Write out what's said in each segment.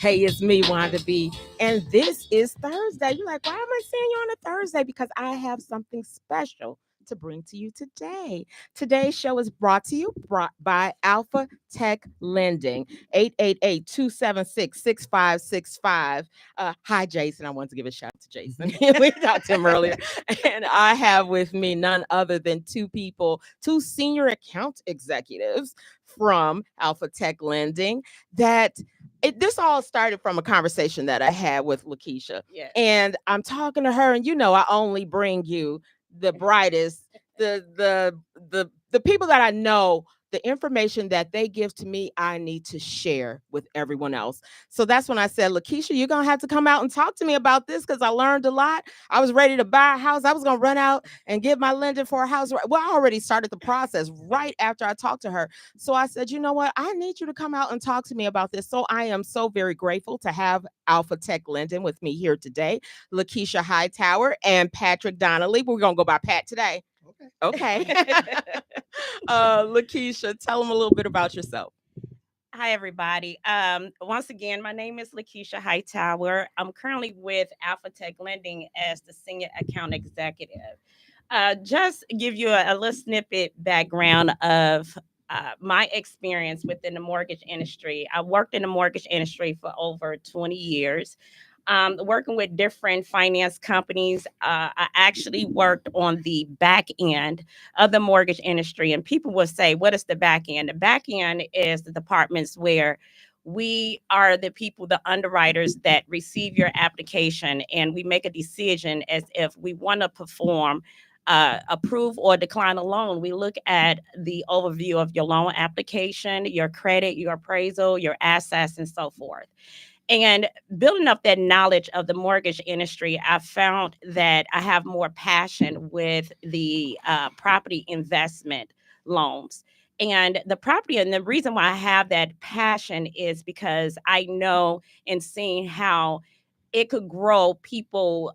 Hey, it's me, Wanda B. And this is Thursday. You're like, why am I seeing you on a Thursday? Because I have something special to bring to you today. Today's show is brought by Alpha Tech Lending, 888-276-6565. Hi, Jason. I wanted to give a shout out to Jason. We talked to him earlier. And I have with me none other than two senior account executives from Alpha Tech Lending this all started from a conversation that I had with LaKeysha. Yes. And I'm talking to her, and I only bring you the brightest, the people that I know, the information that they give to me, I need to share with everyone else. So that's when I said, LaKeysha, you're gonna have to come out and talk to me about this because I learned a lot. I was ready to buy a house. I was gonna run out and get my lender for a house. Well, I already started the process right after I talked to her. So I said, you know what? I need you to come out and talk to me about this. So I am so very grateful to have Alpha Tech Lending with me here today. LaKeysha Hightower and Patrick Donnelly. We're going to go by Pat today. Okay. LaKeysha, tell them a little bit about yourself. Hi, everybody. Once again, my name is LaKeysha Hightower. I'm currently with Alpha Tech Lending as the senior account executive. Just give you a little snippet background of my experience within the mortgage industry. I worked in the mortgage industry for over 20 years. Working with different finance companies. I actually worked on the back end of the mortgage industry. And people will say, what is the back end? The back end is the departments where we are the people, the underwriters that receive your application, and we make a decision as if we want to perform. Approve or decline a loan. We look at the overview of your loan application, your credit, your appraisal, your assets, and so forth. And building up that knowledge of the mortgage industry, I found that I have more passion with the property investment loans. And the reason why I have that passion is because I know and seeing how it could grow people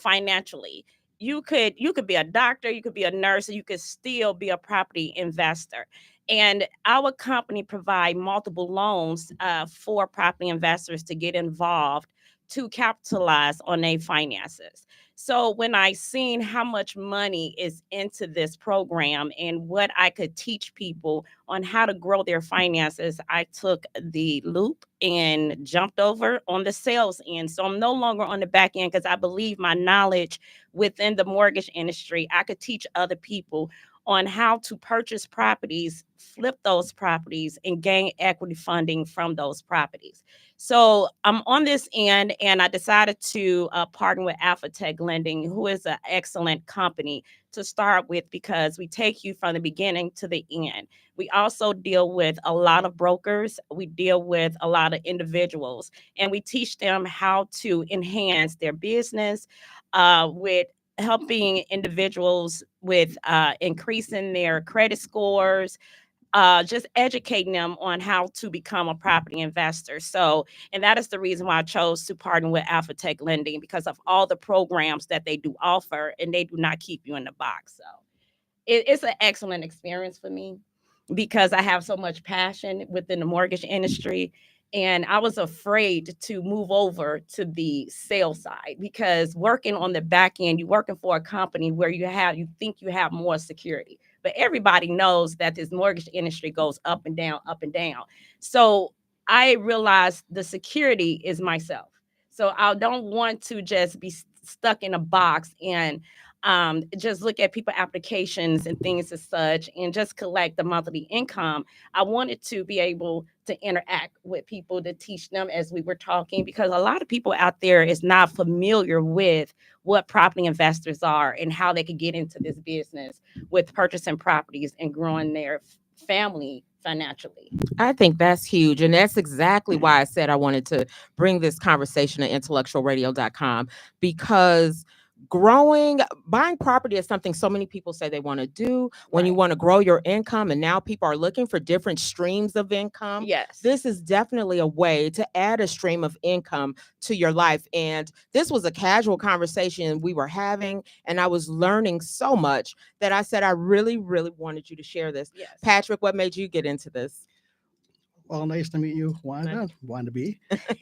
financially. You could be a doctor, you could be a nurse, and you could still be a property investor. And our company provide multiple loans for property investors to get involved to capitalize on their finances. So when I seen how much money is into this program and what I could teach people on how to grow their finances, I took the loop and jumped over on the sales end. So I'm no longer on the back end because I believe my knowledge within the mortgage industry, I could teach other people on how to purchase properties, flip those properties, and gain equity funding from those properties. So I'm on this end, and I decided to partner with Alpha Tech Lending, who is an excellent company to start with because we take you from the beginning to the end. We also deal with a lot of brokers. We deal with a lot of individuals, and we teach them how to enhance their business with helping individuals with increasing their credit scores, just educating them on how to become a property investor. So, and that is the reason why I chose to partner with Alpha Tech Lending because of all the programs that they do offer, and they do not keep you in the box. So, it's an excellent experience for me because I have so much passion within the mortgage industry. And I was afraid to move over to the sales side because working on the back end, you're working for a company where you think you have more security. But everybody knows that this mortgage industry goes up and down, up and down. So I realized the security is myself. So I don't want to just be stuck in a box and just look at people applications and things as such and just collect the monthly income. I wanted to be able to interact with people to teach them as we were talking because a lot of people out there is not familiar with what property investors are and how they could get into this business with purchasing properties and growing their family financially. I think that's huge. And that's exactly why I said I wanted to bring this conversation to intellectualradio.com because buying property is something so many people say they want to do when you Right. want to grow your income. And now people are looking for different streams of income. Yes. This is definitely a way to add a stream of income to your life. And this was a casual conversation we were having, and I was learning so much that I said I really, really wanted you to share this. Yes. Patrick, what made you get into this? Well, nice to meet you, Nice. Wanda. Wanda B.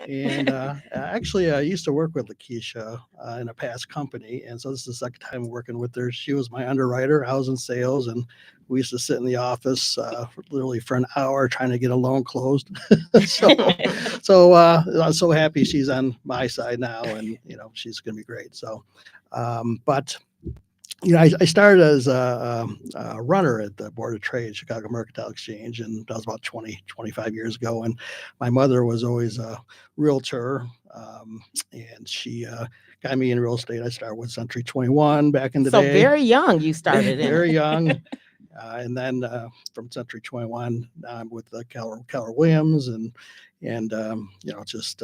And actually, I used to work with LaKeysha in a past company, and so this is the second time working with her. She was my underwriter. I was in sales, and we used to sit in the office literally for an hour trying to get a loan closed. so, I'm so happy she's on my side now, and she's going to be great. So, but I started as a runner at the Board of Trade, Chicago Mercantile Exchange, and that was about 25 years ago. And my mother was always a realtor, and she got me in real estate. I started with Century 21 back in the So day, very young you started in very it. young. And then from Century 21, I'm with Keller Williams, and just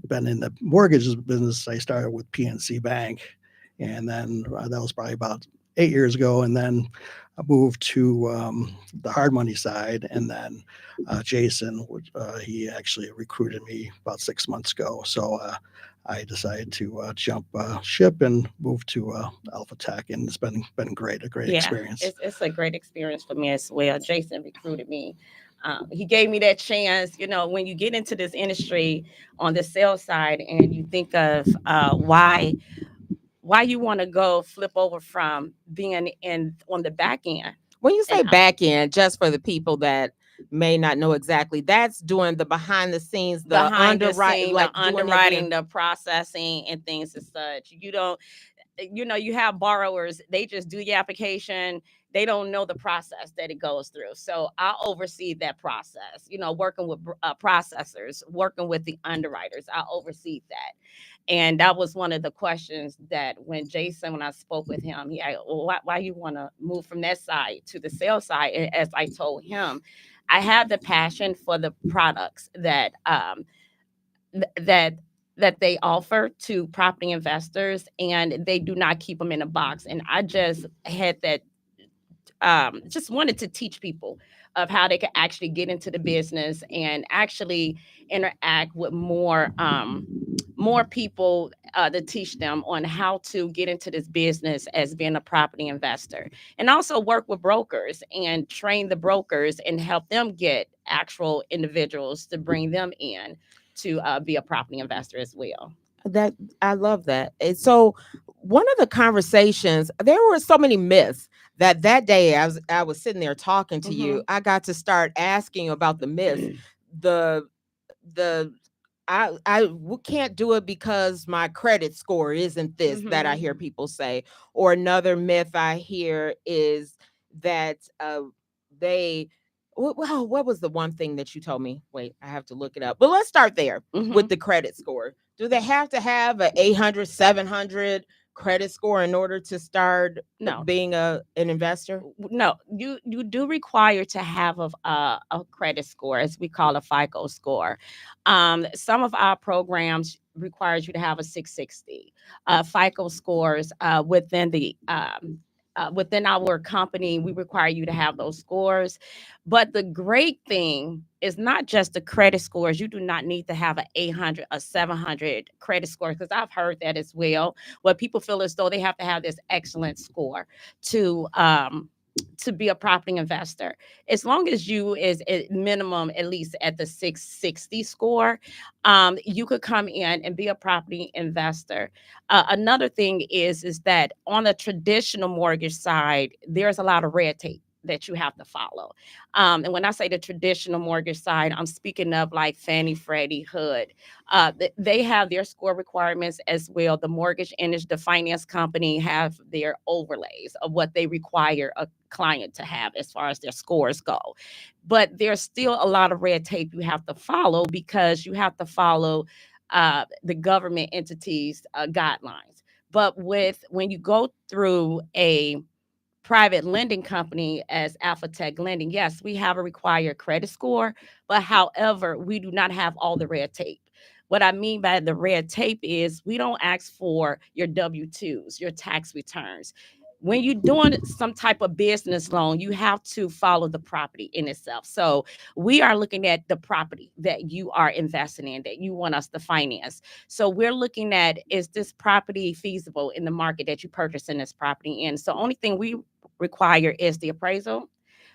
been in the mortgage business. I started with PNC Bank, and then that was probably about 8 years ago. And then I moved to the hard money side, and then Jason, he actually recruited me about 6 months ago. So I decided to jump ship and move to Alpha Tech, and it's been great, a great Yeah, experience. it's a great experience for me as well. Jason recruited me. He gave me that chance. When you get into this industry on the sales side, and you think of why you want to go flip over from being in on the back end. When you And say back end, just for the people that may not know exactly, that's doing the behind the scenes, the behind the underwrite, scene, the like doing underwriting, everything. the processing, and things as such. You don't, you have borrowers, they just do the application. They don't know the process that it goes through. So I oversee that process, working with processors, working with the underwriters. I oversee that. And that was one of the questions that when I spoke with him, he asked, well, why you want to move from that side to the sales side? And as I told him, I have the passion for the products that they offer to property investors, and they do not keep them in a box. And I just had that, just wanted to teach people of how they could actually get into the business and actually interact with more people, to teach them on how to get into this business as being a property investor, and also work with brokers and train the brokers and help them get actual individuals to bring them in to be a property investor as well. That I love that. And so one of the conversations, there were so many myths that day I was sitting there talking to you, Hmm. I got to start asking about the myths. The the can't do it because my credit score isn't this, that I Hmm. hear people say. Or another myth I hear is that they well, what was the one thing that you told me? Wait, I have to look it up. But let's start there Hmm. with the credit score. Do they have to have a 800, 700 credit score in order to start No, being an investor? no, you do require to have a credit score, as we call a FICO score. Some of our programs requires you to have a 660 FICO scores. Within our company, we require you to have those scores. But the great thing is not just the credit scores. You do not need to have an 800, a 700 credit score, because I've heard that as well, where people feel as though they have to have this excellent score to be a property investor. As long as you is at minimum at least at the 660 score, you could come in and be a property investor. Another thing is that on the traditional mortgage side, there's a lot of red tape that you have to follow. And when I say the traditional mortgage side, I'm speaking of like Fannie, Freddie, HUD. They have their score requirements as well. The mortgage industry, the finance company have their overlays of what they require a client to have as far as their scores go. But there's still a lot of red tape you have to follow, because you have to follow the government entities guidelines. But when you go through a private lending company as Alpha Tech Lending, yes, we have a required credit score, but however, we do not have all the red tape. What I mean by the red tape is we don't ask for your W-2s, your tax returns. When you're doing some type of business loan, you have to follow the property in itself. So we are looking at the property that you are investing in, that you want us to finance. So we're looking at, is this property feasible in the market that you purchasing this property in? So only thing we require is the appraisal.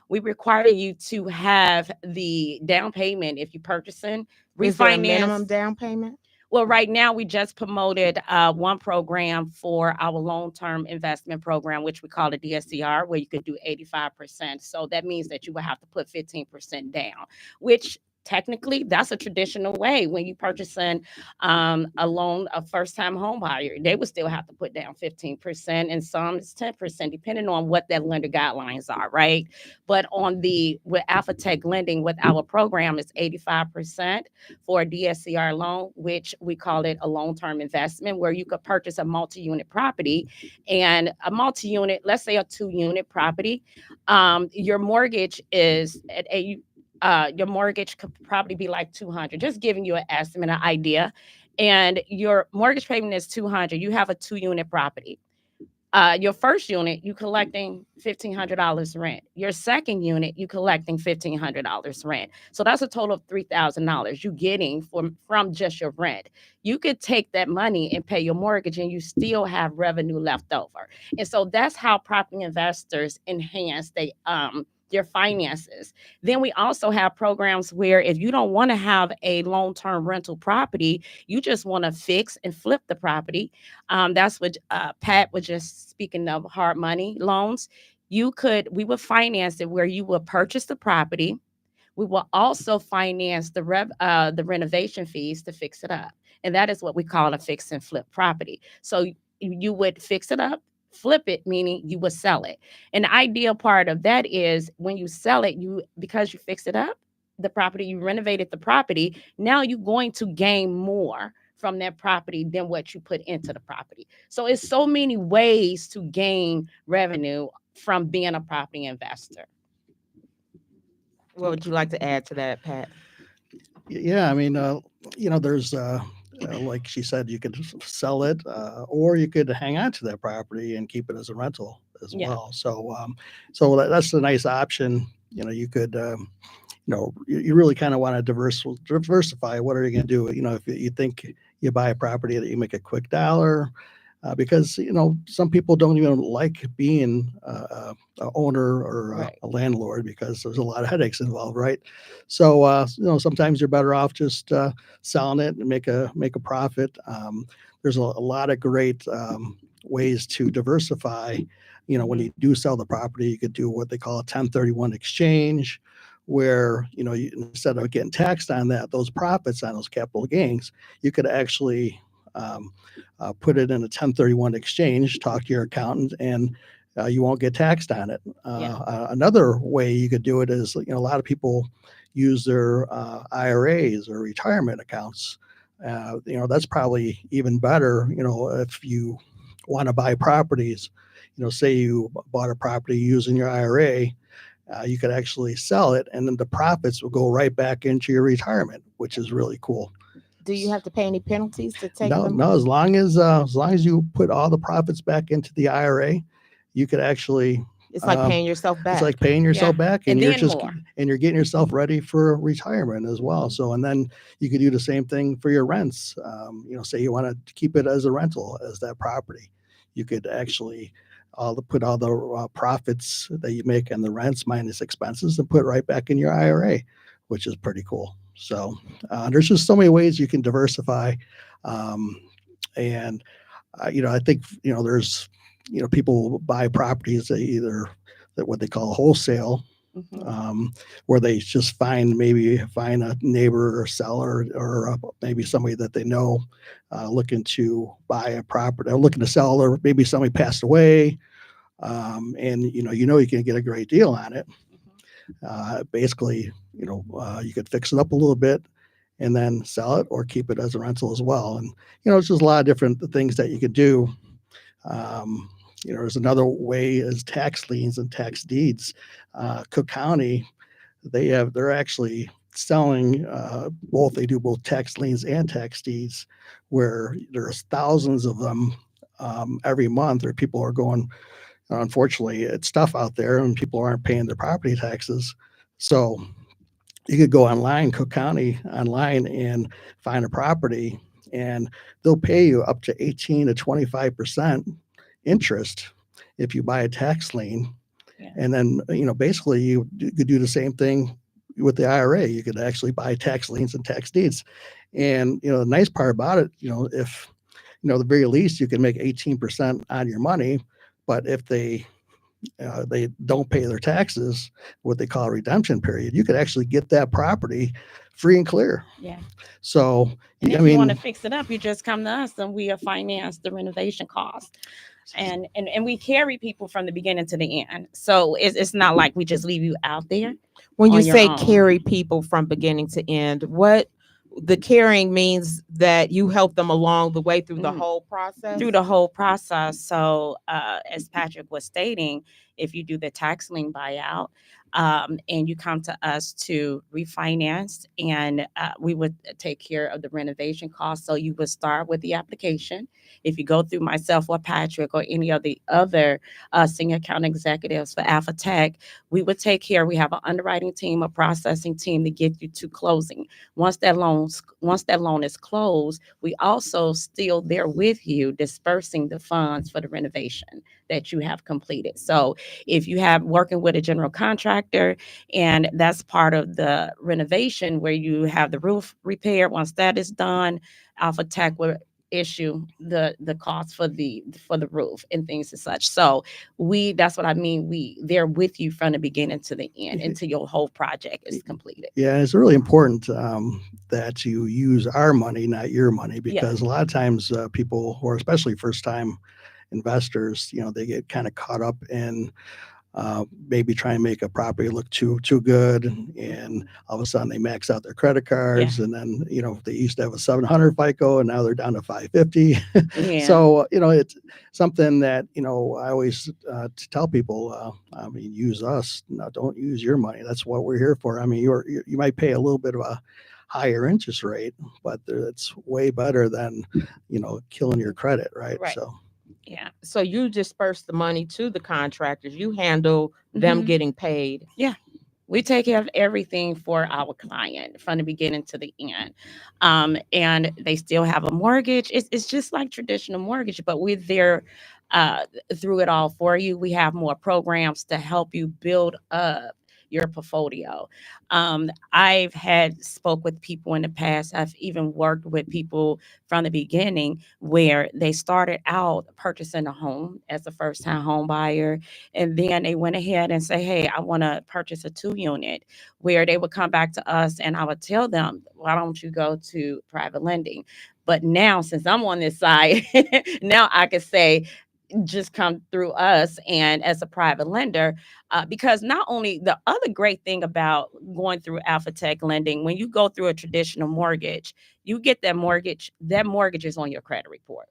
we require you to have the down payment if you're purchasing, Is there a minimum refinance. down payment? Well, right now we just promoted one program for our long-term investment program, which we call the DSCR, where you could do 85%. So that means that you will have to put 15% down, which technically that's a traditional way when you purchasing a loan, a first-time home buyer, they would still have to put down 15%, and some is 10%, depending on what that lender guidelines are, right? But on the with Alpha Tech Lending, with our program, is 85% for a DSCR loan, which we call it a long-term investment, where you could purchase a multi-unit property. And a multi-unit, let's say a 2-unit property, your mortgage is at a your mortgage could probably be like 200, just giving you an estimate, an idea. And your mortgage payment is 200. You have a 2-unit property. Your first unit, you collecting $1,500 rent. Your second unit, you collecting $1,500 rent. So that's a total of $3,000 you getting from just your rent. You could take that money and pay your mortgage, and you still have revenue left over. And so that's how property investors enhance their finances. Then we also have programs where if you don't want to have a long-term rental property, you just want to fix and flip the property. That's what Pat was just speaking of, hard money loans. We would finance it where you will purchase the property. We will also finance the renovation fees to fix it up. And that is what we call a fix and flip property. So you would fix it up, flip it, meaning you would sell it. And the ideal part of that is when you sell it, because you fixed it up, the property, you renovated the property, now you're going to gain more from that property than what you put into the property. So it's so many ways to gain revenue from being a property investor. What would you like to add to that, Pat? Yeah, I mean, there's like she said, you could sell it, or you could hang on to that property and keep it as a rental as Yeah. well. So that's a nice option. You could, you really kind of want to diversify. What are you going to do? If you think you buy a property that you make a quick dollar, because some people don't even like being a owner or Right. a landlord because there's a lot of headaches involved, right? So sometimes you're better off just selling it and make a profit. There's a lot of great ways to diversify. When you do sell the property, you could do what they call a 1031 exchange, where instead of getting taxed on those profits on those capital gains, you could actually put it in a 1031 exchange, talk to your accountant, and you won't get taxed on it. Another way you could do it is, a lot of people use their IRAs or retirement accounts. That's probably even better, if you want to buy properties. Say you bought a property using your IRA, you could actually sell it, and then the profits will go right back into your retirement, which is really cool. Do you have to pay any penalties to take No, them? no. As long as you put all the profits back into the IRA, you could actually. It's like paying yourself back. It's like paying yourself back, and then more. you're getting yourself ready for retirement as well. So, and then you could do the same thing for your rents. Say you want to keep it as a rental, as that property, you could actually put all the profits that you make on the rents minus expenses and put it right back in your IRA, which is pretty cool. So there's just so many ways you can diversify. And I think, there's, people buy properties that what they call wholesale, where they just find a neighbor or seller or maybe somebody that they know looking to buy a property, or looking to sell, or maybe somebody passed away. And you can get a great deal on it. Basically, you could fix it up a little bit and then sell it, or keep it as a rental as well. And it's just a lot of different things that you could do. There's another way is tax liens and tax deeds. Cook County, they're actually selling both. They do both tax liens and tax deeds, where there's thousands of them every month, or people are going. Unfortunately, it's tough out there, and people aren't paying their property taxes. So you could go online, Cook County online, and find a property, and they'll pay you up to 18 to 25% interest if you buy a tax lien. Yeah. And then, basically could do the same thing with the IRA. You could actually buy tax liens and tax deeds. And, the nice part about it, if, the very least you can make 18% on your money, but if they don't pay their taxes, what they call a redemption period, you could actually get that property free and clear. Yeah. So, And I if you want to mean, fix it up, you just come to us and we finance the renovation cost. And we carry people from the beginning to the end. So it's not like we just leave you out there When you on your say own. carry people from beginning to end, what the carrying means that you help them along the way through the whole process? Through the whole process. So as Patrick was stating, if you do the tax lien buyout, and you come to us to refinance, and we would take care of the renovation costs. So you would start with the application. If you go through myself or Patrick or any of the other senior account executives for Alpha Tech, we would take care. We have an underwriting team, a processing team to get you to closing. Once that loan is closed, we also still there with you dispersing the funds for the renovation that you have completed. So if you have working with a general contractor, and that's part of the renovation where you have the roof repaired, once that is done, Alpha Tech will issue the cost for the roof and things and such. So that's what I mean. They're with you from the beginning to the end until your whole project is completed. Yeah, it's really important that you use our money, not your money, because a lot of times people, or especially first time investors, they get kind of caught up in maybe try and make a property look too good, and all of a sudden they max out their credit cards, and then they used to have a 700 FICO and now they're down to 550. So it's something that I always tell people. I mean, use us. No, don't use your money. That's what we're here for. I mean, you might pay a little bit of a higher interest rate, but it's way better than killing your credit, right? So. Yeah. So you disperse the money to the contractors. You handle them getting paid. Yeah. We take care of everything for our client from the beginning to the end. And they still have a mortgage. It's just like traditional mortgage, but we're there through it all for you. We have more programs to help you build up your portfolio. I've spoke with people in the past. I've even worked with people from the beginning where they started out purchasing a home as a first time home buyer, and then they went ahead and say, hey, I want to purchase a 2-unit, where they would come back to us and I would tell them, why don't you go to private lending? But now, since I'm on this side, now I can say, just come through us and as a private lender, because not only the other great thing about going through Alpha Tech lending, when you go through a traditional mortgage, you get that mortgage is on your credit report.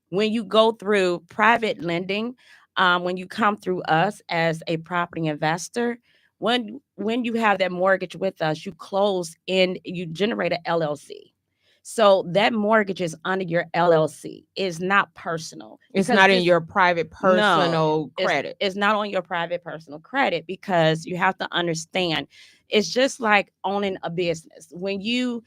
When you go through private lending, when you come through us as a property investor, when you have that mortgage with us, you generate an LLC. So that mortgage is under your LLC. It's not personal. It's not in your private personal credit. It's not on your private personal credit, because you have to understand, it's just like owning a business. When you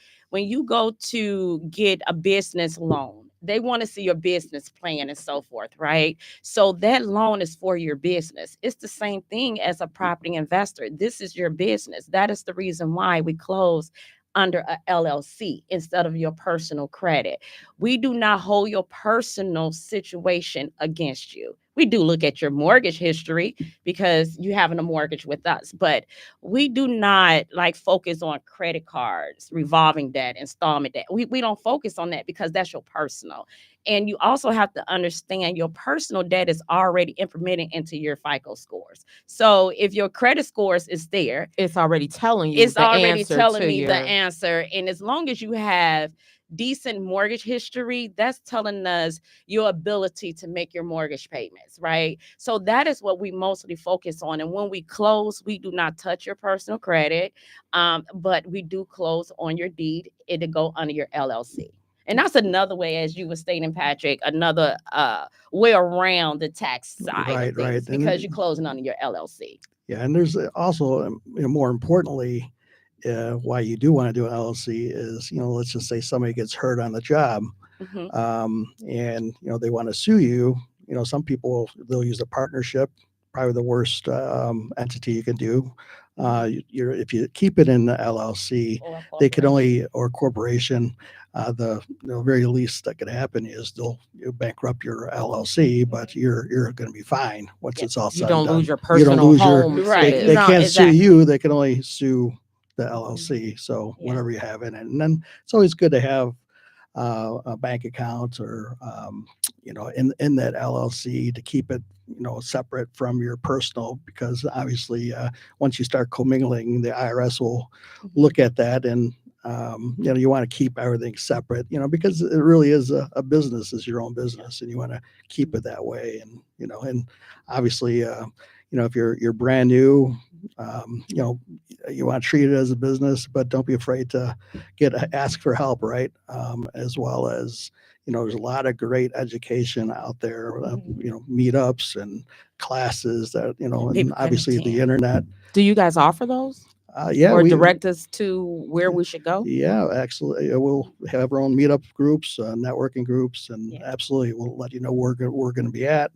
go to get a business loan, they want to see your business plan and so forth, right? So that loan is for your business. It's the same thing as a property investor. This is your business. That is the reason why we close under a LLC instead of your personal credit. We do not hold your personal situation against you. We do look at your mortgage history because you having a mortgage with us, but we do not focus on credit cards, revolving debt, installment debt. We don't focus on that because that's your personal. And you also have to understand your personal debt is already implemented into your FICO scores. So if your credit scores is there, it's already telling you. It's already telling me the answer. And as long as you have decent mortgage history, that's telling us your ability to make your mortgage payments, right? So that is what we mostly focus on. And when we close, we do not touch your personal credit, but we do close on your deed. It'll go under your LLC. And that's another way, as you were stating, Patrick, another way around the tax side of things, because you're closing under your LLC. Yeah, and there's also, more importantly, why you do want to do an LLC is, let's just say somebody gets hurt on the job, and they want to sue you. Some people, they'll use a partnership probably the worst entity you can do. If you keep it in the LLC, Or a they could corporation. only, or corporation, the very least that could happen is you'll bankrupt your LLC, but you're going to be fine once it's Yes. all You said and don't lose done. your You don't personal lose your. home to Right. They this. No, can't sue exactly. you. They can only sue the LLC. So Yeah. whatever you have in it, and then it's always good to have a bank account or in that LLC to keep it separate from your personal, because obviously once you start commingling, the IRS will look at that, and you want to keep everything separate, because it really is a business, is your own business, and you want to keep it that way. And and obviously if you're brand new, you want to treat it as a business, but don't be afraid to ask for help, right? As well as there's a lot of great education out there, meetups and classes that and People can obviously the attend. internet. Do you guys offer those Yeah, or we direct us to where we should go? yeah, actually, we'll have our own meetup groups, networking groups, and Yeah. absolutely, we'll let you know where we're going to be at.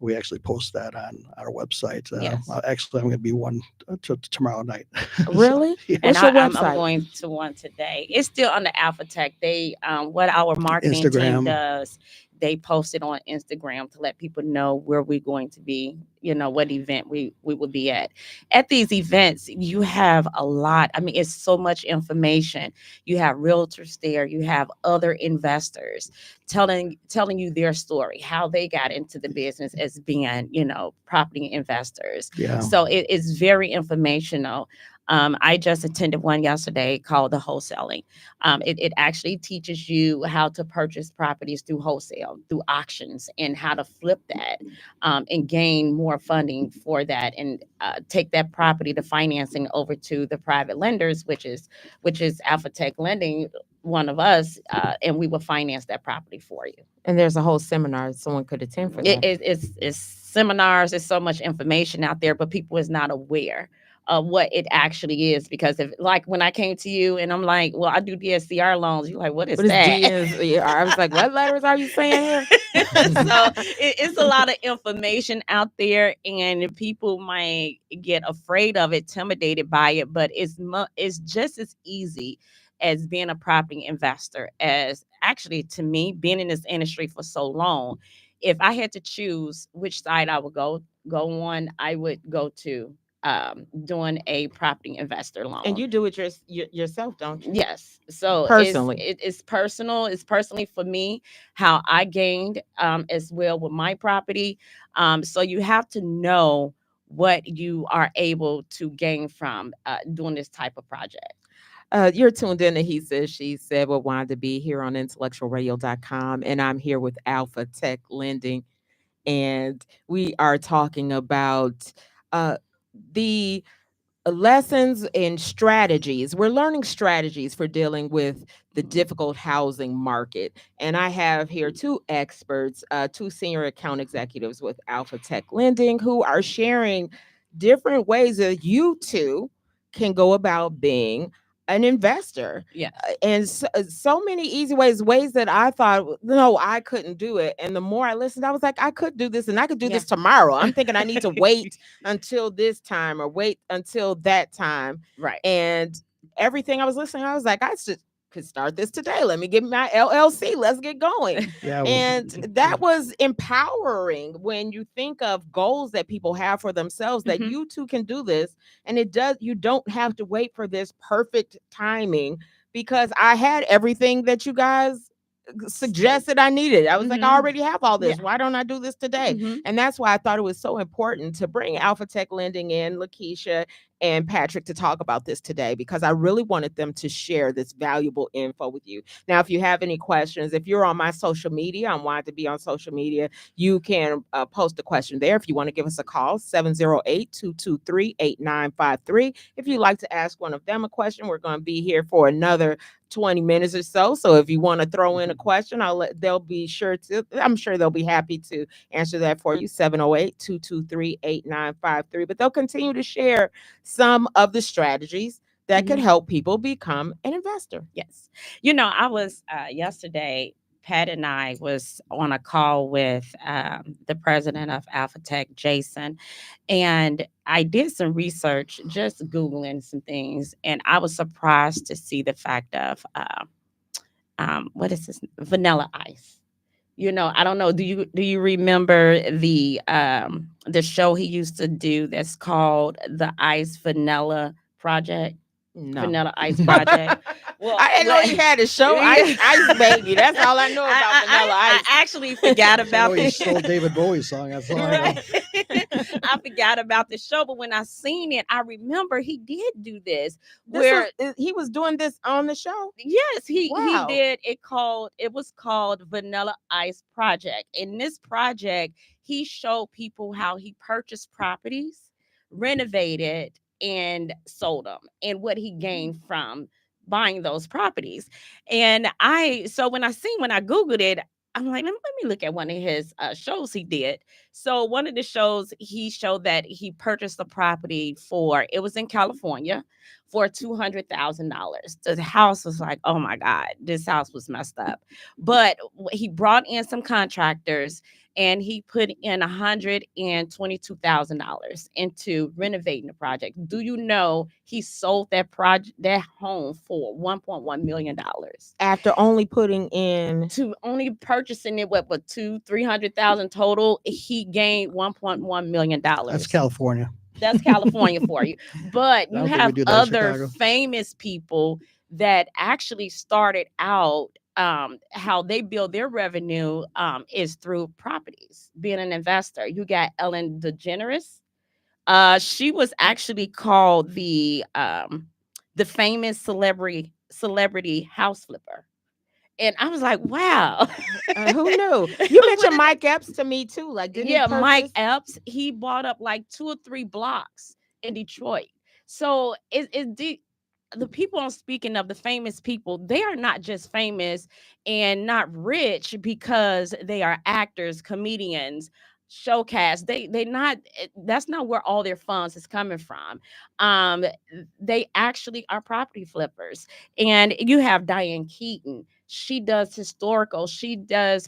We actually post that on our website. Yes. Actually, I'm going to be one tomorrow night. So, Really? yeah. And What's your I'm website? going to one today. It's still under Alpha Tech. They what our marketing team Instagram. does, they post it on Instagram to let people know where we're going to be, what event we will be at. At these events, you have a lot. I mean, it's so much information. You have realtors there, you have other investors telling you their story, how they got into the business as being, property investors. Yeah. So it is very informational. I just attended one yesterday called the wholesaling. It actually teaches you how to purchase properties through wholesale, through auctions, and how to flip that and gain more funding for that, and take that property to financing over to the private lenders, which is Alpha Tech Lending, one of us, and we will finance that property for you. And there's a whole seminar someone could attend for that. It's seminars. There's so much information out there, but people is not aware of what it actually is. Because if, like, when I came to you and I'm like, well, I do DSCR loans, you're like, what is What is that? DNs? I was like, what letters are you saying here? So it's a lot of information out there, and people might get afraid of it, intimidated by it, but it's just as easy as being a property investor as, actually, to me, being in this industry for so long. If I had to choose which side I would go on, I would go to doing a property investor loan. And you do it yourself, don't you? Yes. So Personally. it's personal. It's personally for me how I gained as well with my property. So you have to know what you are able to gain from doing this type of project. You're tuned in to He Said, She Said with Wanda B here on IntellectualRadio.com. And I'm here with Alpha Tech Lending. And we are talking about the lessons and strategies. We're learning strategies for dealing with the difficult housing market. And I have here two experts, two senior account executives with Alpha Tech Lending, who are sharing different ways that you too can go about being an investor. Yes. And so many easy ways that I thought, no, I couldn't do it. And the more I listened, I was like, I could do this, and I could do this tomorrow. I'm thinking I need to wait until this time or wait until that time. Right. And everything I was listening, I was like, could start this today. Let me get my LLC. Let's get going. Yeah. And that was empowering when you think of goals that people have for themselves, that you too can do this. And you don't have to wait for this perfect timing, because I had everything that you guys suggested I needed. I was like, I already have all this. Yeah. Why don't I do this today? And that's why I thought it was so important to bring Alpha Tech Lending in, LaKeysha and Patrick, to talk about this today, because I really wanted them to share this valuable info with you. Now, if you have any questions, if you're on my social media, I'm wanted to be on social media, you can post a question there. If you want to give us a call, 708-223-8953. If you'd like to ask one of them a question, we're going to be here for another 20 minutes or so. So if you want to throw in a question, I'm sure they'll be happy to answer that for you. 708-223-8953. But they'll continue to share some of the strategies that could help people become an investor. Yes. I was yesterday, Pat and I was on a call with the president of Alpha Tech, Jason, and I did some research, just Googling some things, and I was surprised to see the fact of what is this, Vanilla Ice. You know, I don't know. Do you remember the show he used to do that's called the Ice Vanilla Project? No. Vanilla Ice Project. Well, I didn't know he had a show. Ice Baby. That's all I know about Vanilla I Ice. actually forgot I know about he the stole David Bowie's song. That's all I know. right. I forgot about the show, but when I seen it, I remember he did do this. He was doing this on the show. Yes, he Wow. did. It was called Vanilla Ice Project. In this project, he showed people how he purchased properties, renovated, and sold them, and what he gained from buying those properties. And when I Googled it, I'm like, let me look at one of his shows he did. So one of the shows, he showed that he purchased a property it was in California for $200,000. The house was like, oh my God, this house was messed up. But he brought in some contractors and he put in $122,000 into renovating the project. Do you know he sold that home for $1.1 million? After only putting in To only purchasing it, what 300,000 total, he gained $1.1 million. That's California. That's California for you. But I you don't think we have do that in other Chicago. famous people that actually started out, how they build their revenue is through properties, being an investor. You got Ellen DeGeneres. She was actually called the famous celebrity house flipper. And I was like, wow. who knew? You mentioned Mike Epps to me too. Like, didn't he Yeah, Mike purchase? Epps, he bought up like 2 or 3 blocks in Detroit. So the people I'm speaking of, the famous people, they are not just famous and not rich because they are actors, comedians, showcast. They not That's not where all their funds is coming from. Um, they actually are property flippers. And you have Diane Keaton. She does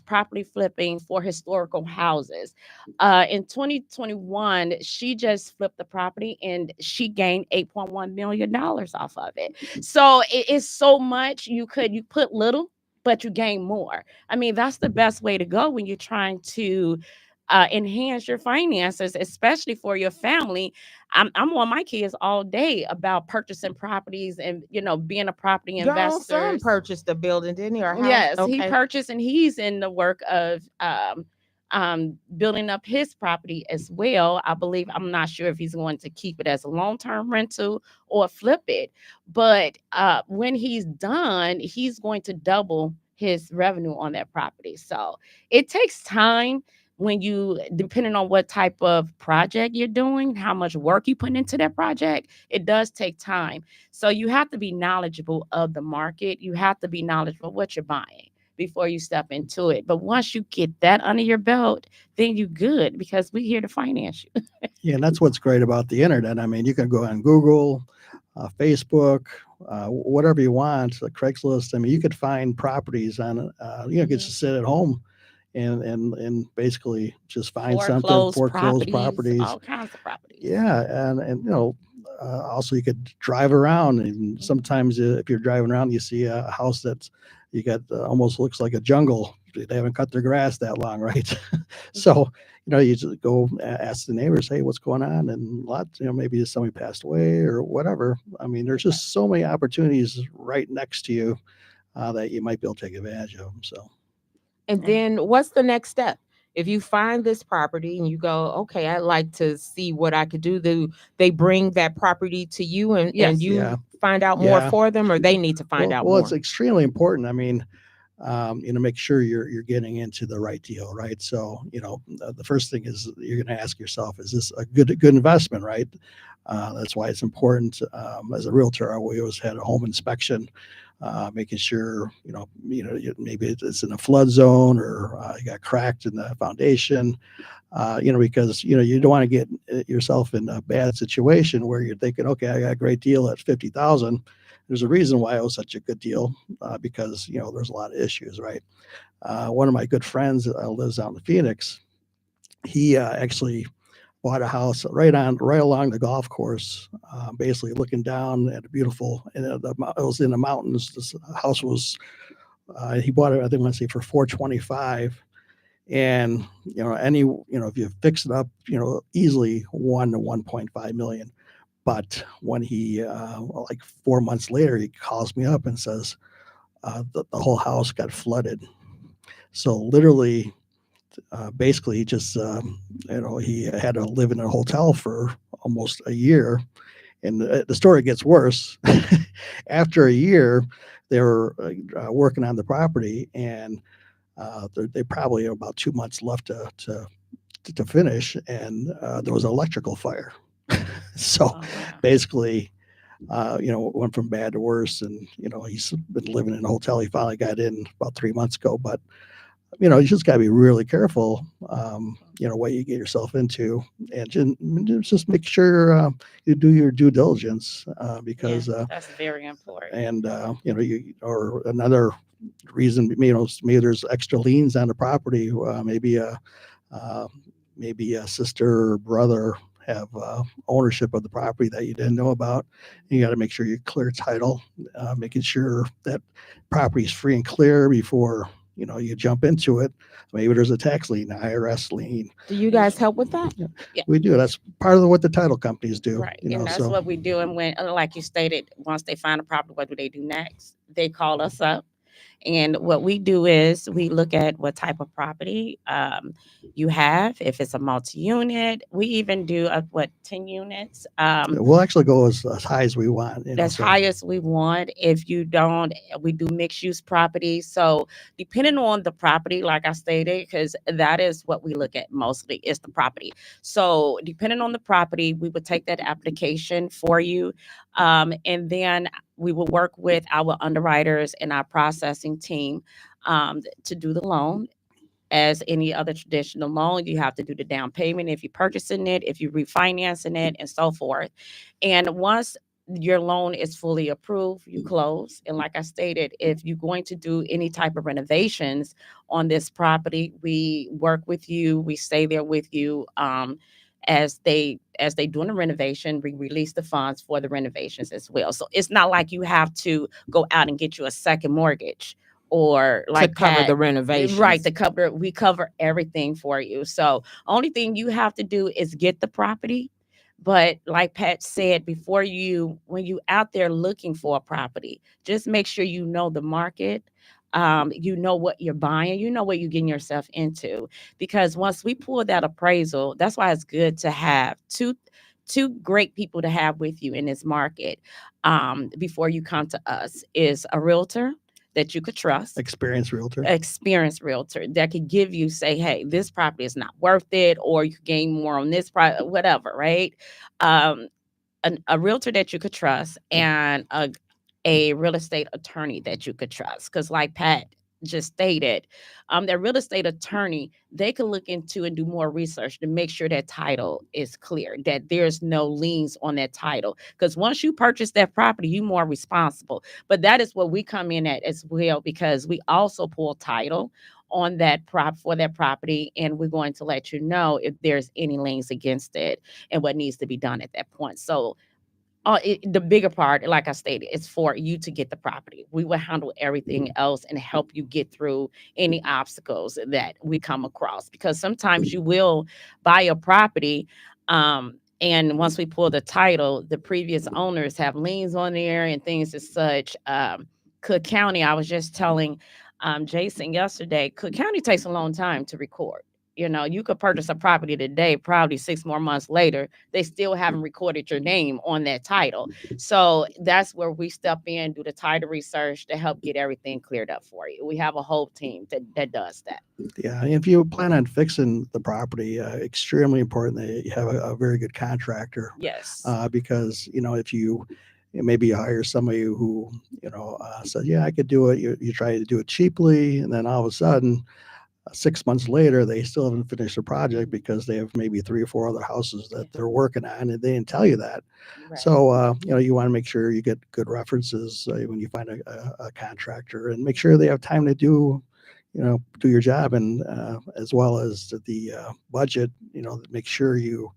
property flipping for historical houses. In 2021, she just flipped the property and she gained $8.1 million off of it. So it is so much. You put little, but you gain more. I mean, that's the best way to go when you're trying to enhance your finances, especially for your family. I'm on my kids all day about purchasing properties and being a property Your own investor. son purchased a building, didn't he, or a house? Yes, he Okay. purchased, and he's in the work of building up his property as well. I believe, I'm not sure if he's going to keep it as a long-term rental or flip it, but when he's done, he's going to double his revenue on that property. So it takes time when depending on what type of project you're doing, how much work you put into that project, it does take time. So you have to be knowledgeable of the market. You have to be knowledgeable of what you're buying before you step into it. But once you get that under your belt, then you're good, because we're here to finance you. Yeah, and that's what's great about the internet. I mean, you can go on Google, Facebook, whatever you want, Craigslist. I mean, you could find properties on, get to sit at home and basically just find something, foreclosed properties. All kinds of properties. Yeah, and also you could drive around, and sometimes if you're driving around, you see a house that's you got almost looks like a jungle. They haven't cut their grass that long, right? So you just go ask the neighbors, hey, what's going on? And maybe somebody passed away or whatever. I mean, there's just so many opportunities right next to you that you might be able to take advantage of them. So. And then what's the next step? If you find this property and you go, okay, I'd like to see what I could do. They bring that property to you and you find out more for them, or they need to find out more? Well, it's extremely important. I mean, make sure you're getting into the right deal, right? So, the first thing is you're going to ask yourself, is this a good investment, right? That's why it's important. As a realtor, we always had a home inspection, making sure, maybe it's in a flood zone or you got cracked in the foundation, because, you don't want to get yourself in a bad situation where you're thinking, okay, I got a great deal at 50,000. there's a reason why it was such a good deal, because there's a lot of issues, right? One of my good friends lives out in Phoenix. He actually bought a house right along the golf course, basically looking down at a beautiful. And it was in the mountains. This house was. He bought it, I think, let's say for $425, and if you fix it up, easily 1 to 1.5 million. But when he like 4 months later, he calls me up and says the whole house got flooded. So literally, basically, he just he had to live in a hotel for almost a year. And the story gets worse. After a year, they were working on the property, and they probably had about 2 months left to finish, and there was an electrical fire. So Oh, wow. basically, it went from bad to worse. And he's been living in a hotel. He finally got in about 3 months ago, but you just got to be really careful, what you get yourself into, and just make sure you do your due diligence, because Yes, that's very important. and or another reason, maybe there's extra liens on the property. Uh, maybe a sister or brother have ownership of the property that you didn't know about. You got to make sure you clear title, making sure that property is free and clear before you jump into it. Maybe there's a tax lien, an IRS lien. Do you guys help with that? Yeah. We do. That's part of what the title companies do. Right. And that's what we do. And when, like you stated, once they find a property, what do they do next? They call us up. And what we do is we look at what type of property you have. If it's a multi-unit, we even do 10 units. We'll actually go as high as we want. As high as we want. If you don't, we do mixed use property. So depending on the property, like I stated, because that is what we look at mostly is the property. So depending on the property, we would take that application for you. And then we will work with our underwriters and our processing team to do the loan. As any other traditional loan, you have to do the down payment if you're purchasing it, if you're refinancing it, and so forth. And once your loan is fully approved, you close. And like I stated, if you're going to do any type of renovations on this property, we work with you, we stay there with you. As they doing the renovation, we release the funds for the renovations as well. So it's not like you have to go out and get you a second mortgage or like to cover the Pat, renovations. right? We cover everything for you. So only thing you have to do is get the property. But like Pat said, when you out there looking for a property, just make sure you know the market. You know what you're buying, you know what you're getting yourself into. Because once we pull that appraisal, that's why it's good to have two great people to have with you in this market before you come to us is a realtor that you could trust, Experienced realtor. That could give you, say, hey, this property is not worth it, or you could gain more on this property, whatever, right? A realtor that you could trust, and a real estate attorney that you could trust. Because like Pat just stated, that real estate attorney, they can look into and do more research to make sure that title is clear, that there's no liens on that title. Because once you purchase that property, you're more responsible. But that is what we come in at as well, because we also pull title on that for that property, and we're going to let you know if there's any liens against it and what needs to be done at that point. So the bigger part, like I stated, is for you to get the property. We will handle everything else and help you get through any obstacles that we come across. Because sometimes you will buy a property, and once we pull the title, the previous owners have liens on there and things as such. Cook County, I was just telling Jason yesterday, Cook County takes a long time to record. You could purchase a property today, probably 6 more months later, they still haven't recorded your name on that title. So that's where we step in, do the title research to help get everything cleared up for you. We have a whole team that does that. Yeah, if you plan on fixing the property, extremely important that you have a very good contractor. Yes. Because if you maybe you hire somebody who says, yeah, I could do it. You try to do it cheaply, and then all of a sudden 6 months later, they still haven't finished the project because they have maybe 3 or 4 other houses that they're working on, and they didn't tell you that. Right. So, you want to make sure you get good references when you find a contractor, and make sure they have time to do your job, and as well as the budget. Make sure you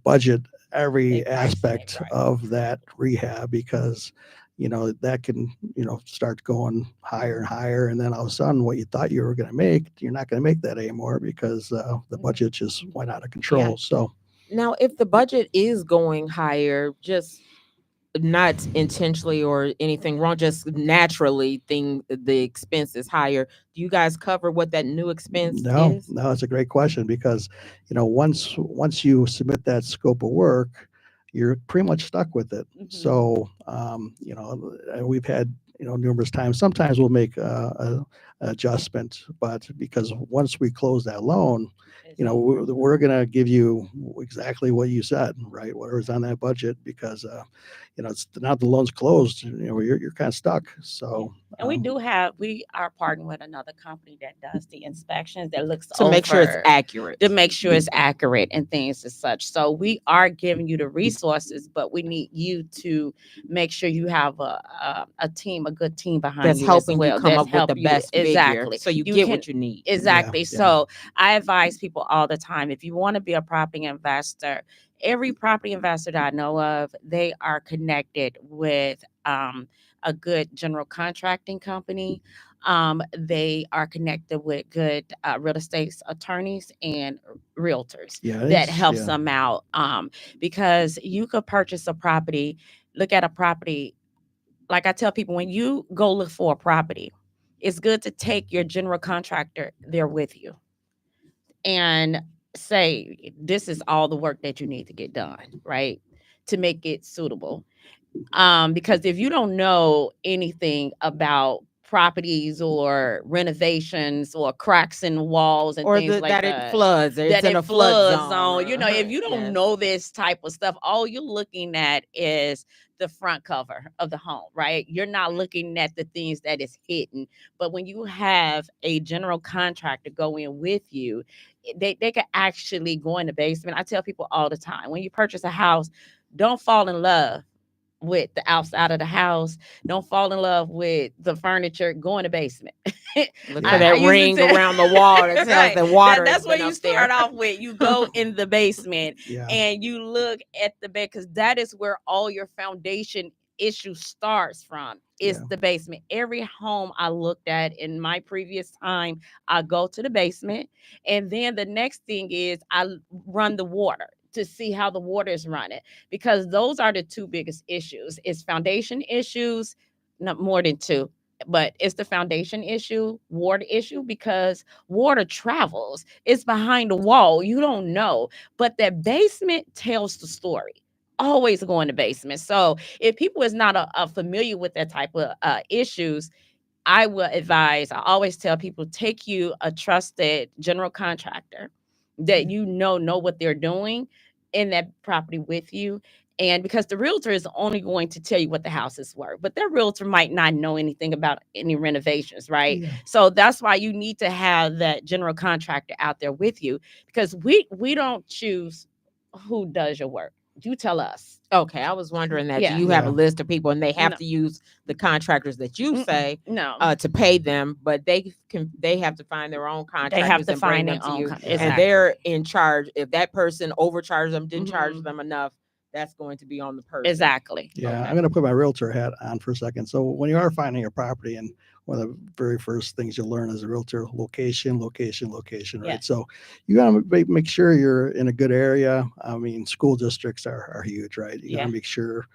budget every They price it aspect right. of that rehab, because that can start going higher and higher, and then all of a sudden what you thought you were going to make, you're not going to make that anymore, because the budget just went out of control. So Now, if the budget is going higher, just not intentionally or anything wrong, just naturally the expense is higher. Do you guys cover what that new expense no, is? no, it's a great question, because once you submit that scope of work, you're pretty much stuck with it. Mhm. So we've had numerous times. Sometimes we'll make a adjustment, but because once we close that loan, we're going to give you exactly what you said, right? Whatever's on that budget, because it's now the loan's closed. You're kind of stuck. So And we are partnering with another company that does the inspections, that looks To make sure it's over, accurate. to make sure it's accurate and things as such. So we are giving you the resources, but we need you to make sure you have a team, a good team behind That's you helping as well. you come That's up with the helping you best figure, exactly. so you You get can what you need. exactly. Yeah. So I advise people all the time, if you want to be a property investor, every property investor that I know of, they are connected with a good general contracting company. They are connected with good real estate attorneys and realtors Yeah, that it's helps yeah. them out. Because you could purchase a property, look at a property. Like I tell people, when you go look for a property, it's good to take your general contractor there with you and say, this is all the work that you need to get done, right? To make it suitable. Because if you don't know anything about properties or renovations or cracks in walls and Or things like that it that, floods, or it's that in it a flood floods zone, on, if or you don't yes. know this type of stuff, all you're looking at is the front cover of the home, right? You're not looking at the things that is hidden. But when you have a general contractor go in with you, they can actually go in the basement. I tell people all the time, when you purchase a house, don't fall in love with the outside of the house. Don't fall in love with the furniture. Go in the basement. Look for Yeah. that used to ring tell around the wall that tells right. the water has That's where been you up there. start off with. You go in the basement Yeah. and you look at the bed, because that is where all your foundation issue starts from. Is Yeah. the basement. Every home I looked at in my previous time, I go to the basement, and then the next thing is I run the water to see how the water is running, because those are the two biggest issues. It's foundation issues, not more than two, but it's the foundation issue, water issue, because water travels. It's behind the wall. You don't know, but that basement tells the story. Always go in the basement. So if people is not familiar with that type of issues, I will advise, I always tell people, take you a trusted general contractor that know what they're doing in that property with you. And because the realtor is only going to tell you what the house is worth, but that realtor might not know anything about any renovations, right? Yeah. So that's why you need to have that general contractor out there with you, because we don't choose who does your work. You tell us. Okay, I was wondering that. Do Yeah. you have a Yeah. list of people, and they have No. to use the contractors that you say No. to pay them, but they have to find their own They have contractors to and bring find them their to own you, Yeah. and exactly. they're in charge. If that person overcharged them, didn't charge Mhm. them enough, that's going to be on the person. Exactly. Yeah, Okay. I'm going to put my realtor hat on for a second. So when you are finding a property, and one of the very first things you'll learn as a realtor, location, location, location, right? Yes. So you got to make sure you're in a good area. I mean, school districts are huge, right? You got Yeah. to make sure.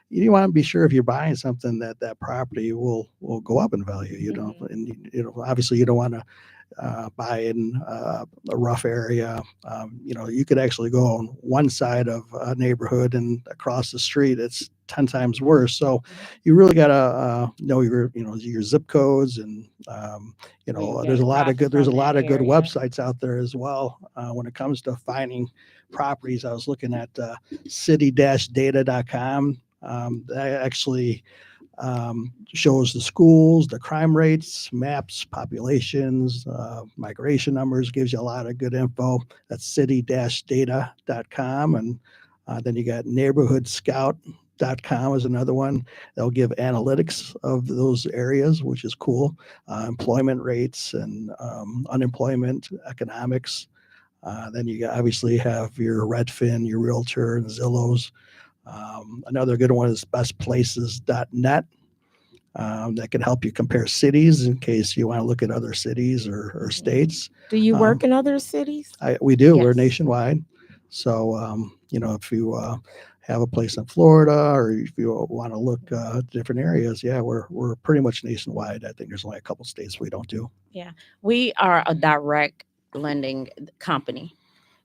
You want to be sure if you're buying something that property will go up in value. Mhm. And obviously you don't want to buy in a rough area. You could actually go on one side of a neighborhood, and across the street it's 10 times worse. So you really got to know your zip codes, and Where you there's get a lot of profit good there's a from that lot of good area. websites out there as well when it comes to finding properties. I was looking at city-data.com. That actually shows the schools, the crime rates, maps, populations, migration numbers, gives you a lot of good info. That's city-data.com. And then you got neighborhoodscout.com is another one. They'll give analytics of those areas, which is cool. Employment rates and unemployment economics. Then you obviously have your Redfin, your Realtor, and Zillows. Another good one is bestplaces.net. That can help you compare cities in case you want to look at other cities or states. Do you work in other cities? We do. We're Yes. nationwide. So, if you have a place in Florida or if you want to look different areas, yeah, we're pretty much nationwide. I think there's only a couple states we don't do. Yeah, we are a direct lending company.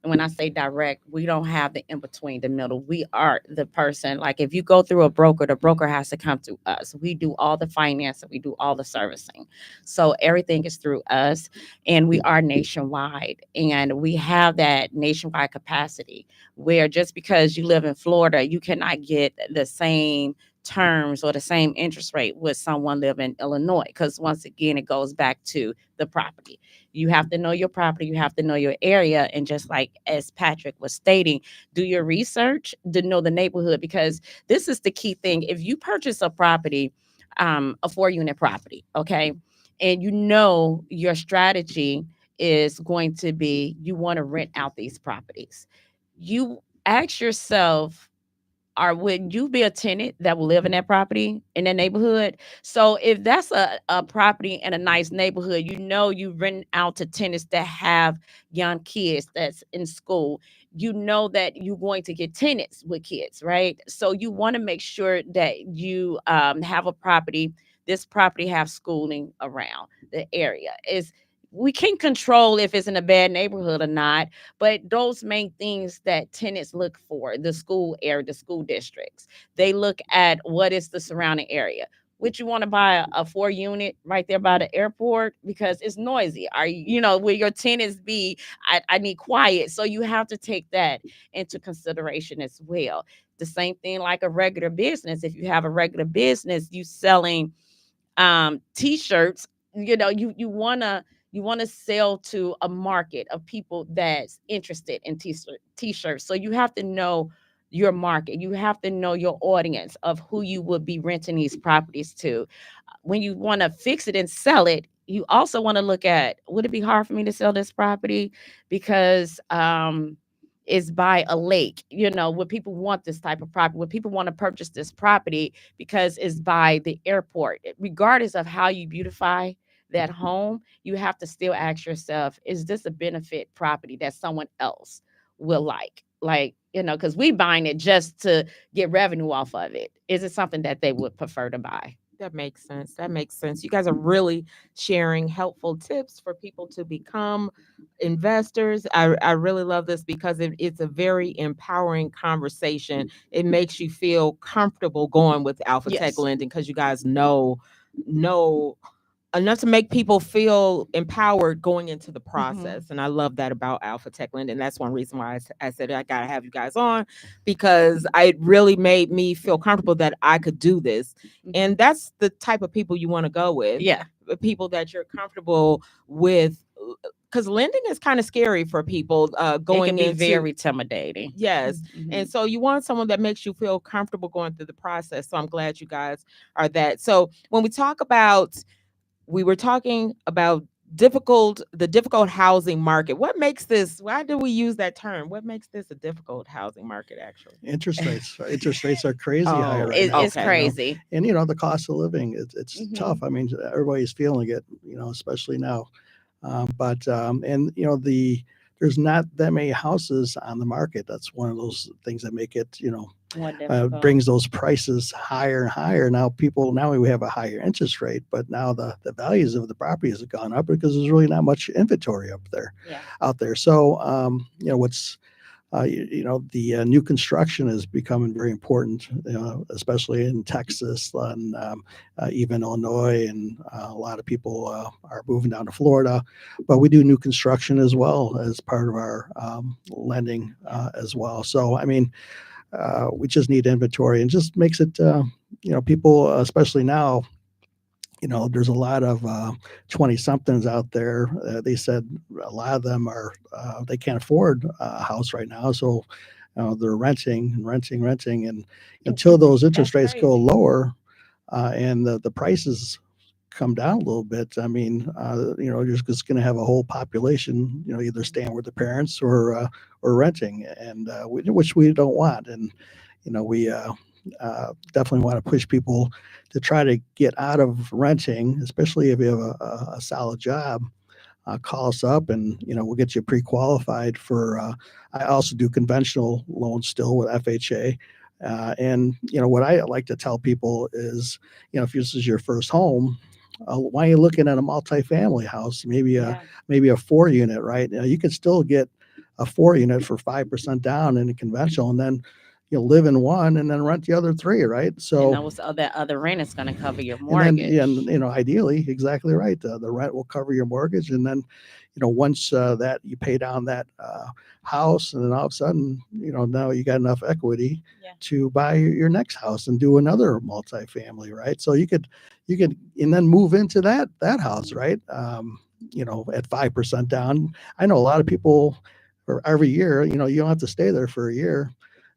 And when I say direct, we don't have the in between, the middle. We are the person. Like if you go through a broker, the broker has to come to us. We do all the financing, we do all the servicing. So everything is through us, and we are nationwide. And we have that nationwide capacity where just because you live in Florida, you cannot get the same terms or the same interest rate with someone living in Illinois. Because once again, it goes back to the property. You have to know your property, you have to know your area. And just like as Patrick was stating, do your research to know the neighborhood, because this is the key thing. If you purchase a property, a 4-unit property, okay, and you know your strategy is going to be you want to rent out these properties, you ask yourself, or would you be a tenant that will live in that property in that neighborhood? So if that's a property in a nice neighborhood, you know you rent out to tenants that have young kids that's in school. You know that you're going to get tenants with kids, right? So you want to make sure that you have a property. This property have schooling around the area. Is we can't control if it's in a bad neighborhood or not, but those main things that tenants look for, the school area, the school districts, they look at what is the surrounding area. Would you want to buy a 4-unit right there by the airport because it's noisy? Are will your tenants be? I need quiet. So you have to take that into consideration as well. The same thing like a regular business. If you have a regular business, you selling t-shirts, you want to sell to a market of people that's interested in t-shirts. So you have to know your market. You have to know your audience of who you would be renting these properties to. When you want to fix it and sell it, you also want to look at, would it be hard for me to sell this property because it's by a lake? Would people want this type of property? Would people want to purchase this property because it's by the airport? Regardless of how you beautify that home, you have to still ask yourself, is this a benefit property that someone else will like? Because we buying it just to get revenue off of it. Is it something that they would prefer to buy? That makes sense. That makes sense. You guys are really sharing helpful tips for people to become investors. I really love this because it's a very empowering conversation. It makes you feel comfortable going with Alpha Tech Yes. Lending because you guys know enough to make people feel empowered going into the process. And I love that about Alpha Tech Lending. That's one reason why I said I got to have you guys on, because it really made me feel comfortable that I could do this. And that's the type of people you want to go with. Yeah. The people that you're comfortable with, because lending is kind of scary for people going it can be into very intimidating. Yes. And so you want someone that makes you feel comfortable going through the process. So I'm glad you guys are that. So when we were talking about the difficult housing market. Why do we use that term? What makes this a difficult housing market, actually? Interest rates are crazy high right now. It's crazy. And the cost of living, it's tough. I mean, everybody's feeling it, especially now. There's not that many houses on the market. That's one of those things that make it, brings those prices higher and higher. Now we have a higher interest rate, but now the values of the properties have gone up because there's really not much inventory out there. So, the new construction is becoming very important, especially in Texas and even Illinois, and a lot of people are moving down to Florida. But we do new construction as well as part of our lending as well. So, I mean, we just need inventory, and just makes it, people, especially now, there's a lot of 20 somethings out there. They said a lot of them are, they can't afford a house right now. So they're renting and renting. And until those interest That's rates go crazy. lower, and the prices come down a little bit, I mean, you're just going to have a whole population, either staying with the parents or renting, and which we don't want. And we definitely want to push people to try to get out of renting, especially if you have a solid job. Call us up, and we'll get you pre-qualified for. I also do conventional loans still with FHA. And what I like to tell people is, if this is your first home, why are you looking at a multifamily house? Yeah. Maybe a 4 unit, right? You can still get a 4 unit for 5% down in a conventional, and then live in one and then rent the other three, right? And So, those other rent is going to cover your and then, mortgage. ideally, exactly right. The rent will cover your mortgage, and then, once that you pay down that house, and then all of a sudden, now you got enough equity Yeah. to buy your next house and do another multifamily, right? So you could, and then move into that house, right? At 5% down. I know a lot of people, or every year, you don't have to stay there for a year.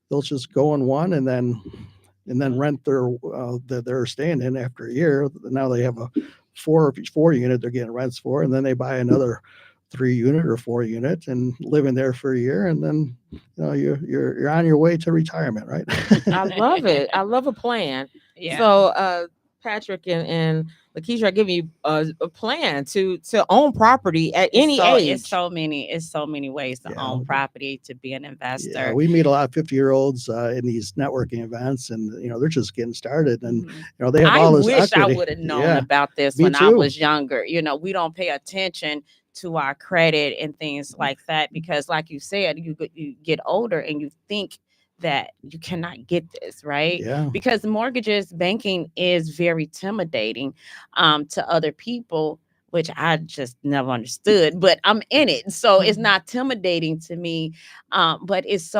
They'll just go in one, and then rent that they're staying in after a year. Now they have a four unit they're getting rents for, and then they buy another 3 unit or 4 unit and live in there for a year, and then you're on your way to retirement, right? I love it. I love a plan. Yeah. So, Patrick and LaKeysha are giving you a plan to own property at any It's age. so many ways to Yeah. own property, to be an Yeah, investor. we meet a lot of 50-year-olds in these networking events, and they're just getting started, and Mhm. they have I all this wish I equity. would have known Yeah, about this me when I too. was younger. We don't pay attention to our credit and things like that because, like you said, you get older and you think that you cannot get this right Yeah, because mortgages banking is very intimidating to other people, which I just never understood, but I'm in it, so it's not intimidating to me. But it's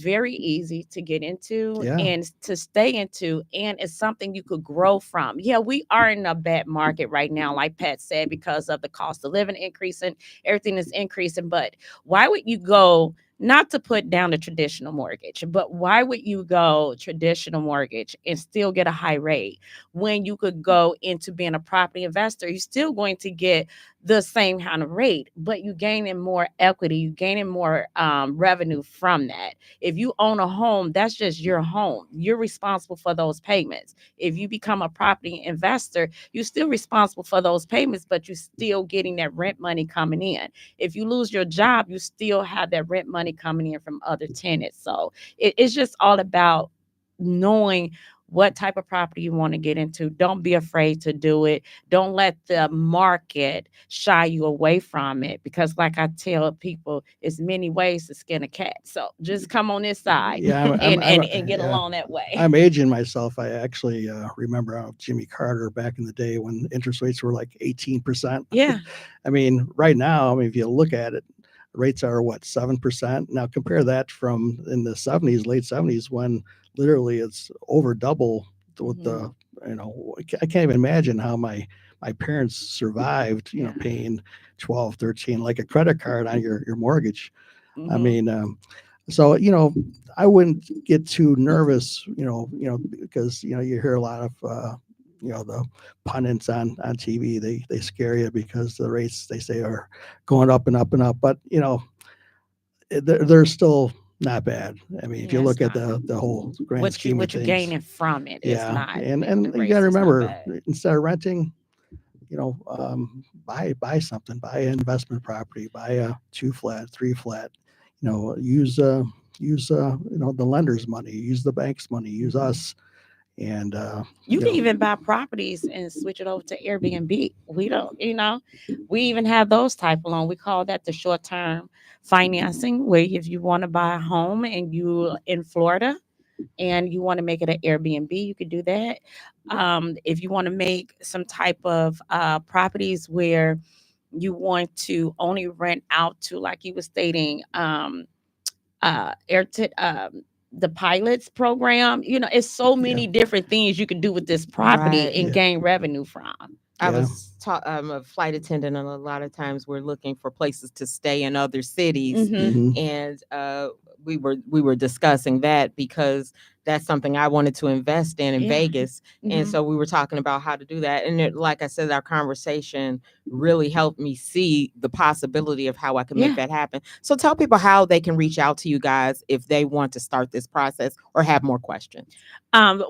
very easy to get into yeah, and to stay into, and it's something you could grow from. Yeah, we are in a bad market right now, like Pat said, because of the cost of living increasing, everything is increasing. But why would you go? Not to put down the traditional mortgage, but why would you go traditional mortgage and still get a high rate when you could go into being a property investor? You're still going to get the same kind of rate, but you gaining more equity, you gaining more revenue from that. If you own a home, that's just your home. You're responsible for those payments. If you become a property investor, you're still responsible for those payments, but you're still getting that rent money coming in. If you lose your job, you still have that rent money coming in from other tenants. So it's just all about knowing what type of property you want to get into. Don't be afraid to do it. Don't let the market shy you away from it, because like I tell people, it's many ways to skin a cat. So just come on this side yeah. and get Yeah. along that way. I'm aging myself. I actually remember Jimmy Carter back in the day when interest rates were like 18%. Yeah. I mean, right now, if you look at it, rates are what, 7%. Now compare that from in the 70s, late 70s, when literally it's over double with the, I can't even imagine how my parents survived, Yeah. paying 12, 13, like a credit card on your mortgage. I Mhm. mean, so I wouldn't get too nervous, because you hear a lot of the pundits on TV. They scare you because the rates, they say, are going up and up and up. But they're still not bad. I mean, if you Yeah, it's look at not. the whole grand What you scheme of what you things, gaining from it is yeah. not, And the you got rates to is not remember, bad. instead of renting, buy something, buy an investment property, buy a 2 flat, 3 flat, use the lender's money, use the bank's money, use us, and You can even buy properties and switch it over to Airbnb. We don't, we even have those type of loan. We call that the short term financing, where if you want to buy a home and you in Florida and you want to make it an Airbnb, you could do that. If you want to make some type of properties where you want to only rent out to, like you were stating, air the pilots program. It's so many different things you can do with this property Right. and gain revenue from. I Yeah. was I'm a flight attendant, and a lot of times we're looking for places to stay in other cities, Mhm. Mhm. and we were discussing that because that's something I wanted to invest in Yeah. Vegas, and Mhm. so we were talking about how to do that. And like I said, our conversation really helped me see the possibility of how I can make Yeah. that happen. So tell people how they can reach out to you guys if they want to start this process or have more questions.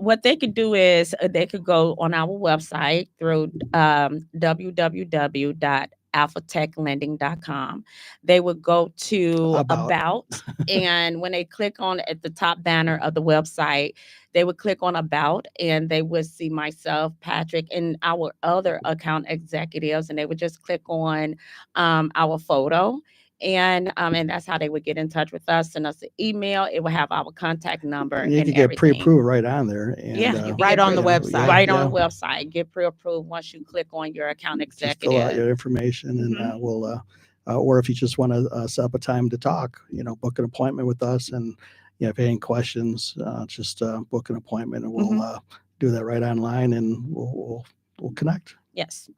What they could do is they could go on our website through www.alphatechlending.com. They would go to about, and when they click on at the top banner of the website, they would click on about, and they would see myself, Patrick, and our other account executives, and they would just click on our photo. And that's how they would get in touch with us, send us an email. It will have our contact number And you and could get everything. pre-approved right on there. And, Yeah, you can Right get on the pre-approved website. right on the website. Get pre-approved once you click on your account Just fill out executive. your information, and Mhm. we'll, or if you just want to set up a time to talk, book an appointment with us. And if you have any questions, just book an appointment, and we'll Mhm. do that right online, and we'll connect. Yes,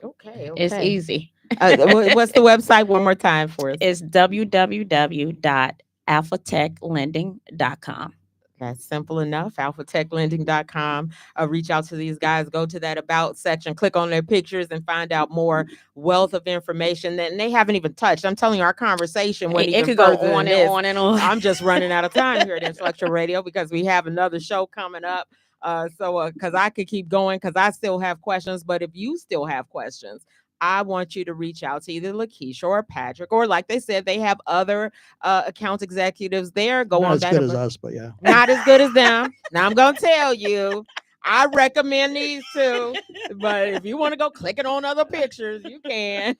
Okay. it's easy. What's the website one more time for us? It's www.alphatechlending.com. That's simple enough. AlphaTechLending.com. Reach out to these guys. Go to that About section, click on their pictures, and find out more wealth of information that they haven't even touched. I'm telling you, our conversation went It even could go further on than and this. on and on. I'm just running out of time here at Intellectual Radio because we have another show coming up. Because I could keep going because I still have questions. But if you still have questions, I want you to reach out to either LaKeysha or Patrick, or like they said, they have other account executives there. Go Not on as that. good as us, but yeah. Not as good as them. Now I'm gonna tell you, I recommend these two. But if you want to go clicking on other pictures, you can.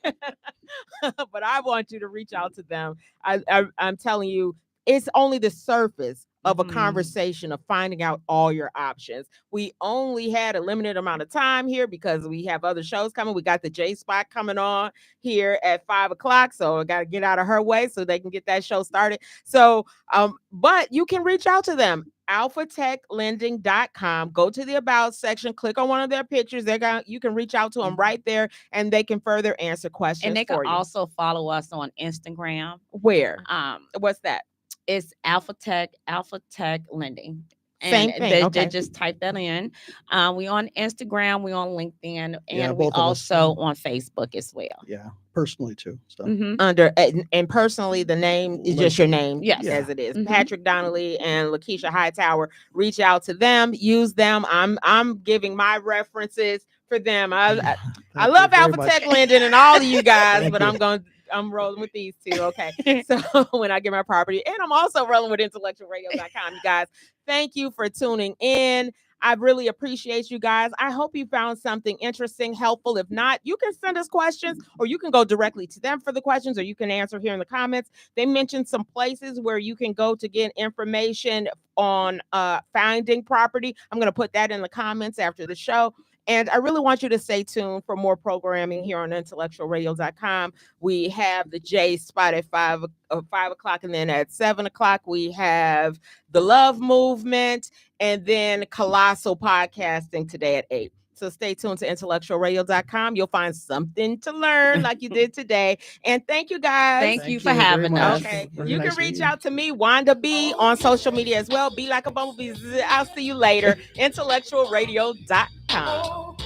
But I want you to reach out to them. I'm telling you, it's only the surface of a Mhm. conversation of finding out all your options. We only had a limited amount of time here because we have other shows coming. We got the J Spot coming on here at 5 o'clock, so I got to get out of her way so they can get that show started. So, but you can reach out to them. AlphaTechLending.com. Go to the About section, click on one of their pictures. You can reach out to them right there, and they can further answer questions And they can for you. also follow us on Instagram. Where? What's that? It's Alpha Tech Lending. Same And thing. they Okay. just type that in. We on Instagram, we on LinkedIn, Yeah, and we both of us. also on Facebook as well. Yeah, personally too. So Mhm. Under and personally, the name is just your name, Yes. as it is. Mhm. Patrick Donnelly and LaKeysha Hightower. Reach out to them, use them. I'm giving my references for them. I Thank love you very Alpha much. Tech Lending and all of you guys, Thank but you. I'm rolling with these two. Okay. So when I get my property, and I'm also rolling with IntellectualRadio.com, you guys. Thank you for tuning in. I really appreciate you guys. I hope you found something interesting, helpful. If not, you can send us questions, or you can go directly to them for the questions, or you can answer here in the comments. They mentioned some places where you can go to get information on finding property. I'm going to put that in the comments after the show. And I really want you to stay tuned for more programming here on IntellectualRadio.com. We have the J Spot at 5 o'clock, and then at 7 o'clock, we have the Love Movement, and then Colossal Podcasting today at 8. So stay tuned to IntellectualRadio.com. You'll find something to learn like you did today. And thank you guys. Thank you for very having much. us. Okay. Very You nice can to reach meet you. out to me, Wanda B, on social media as well. Be like a bumblebee. I'll see you later. IntellectualRadio.com.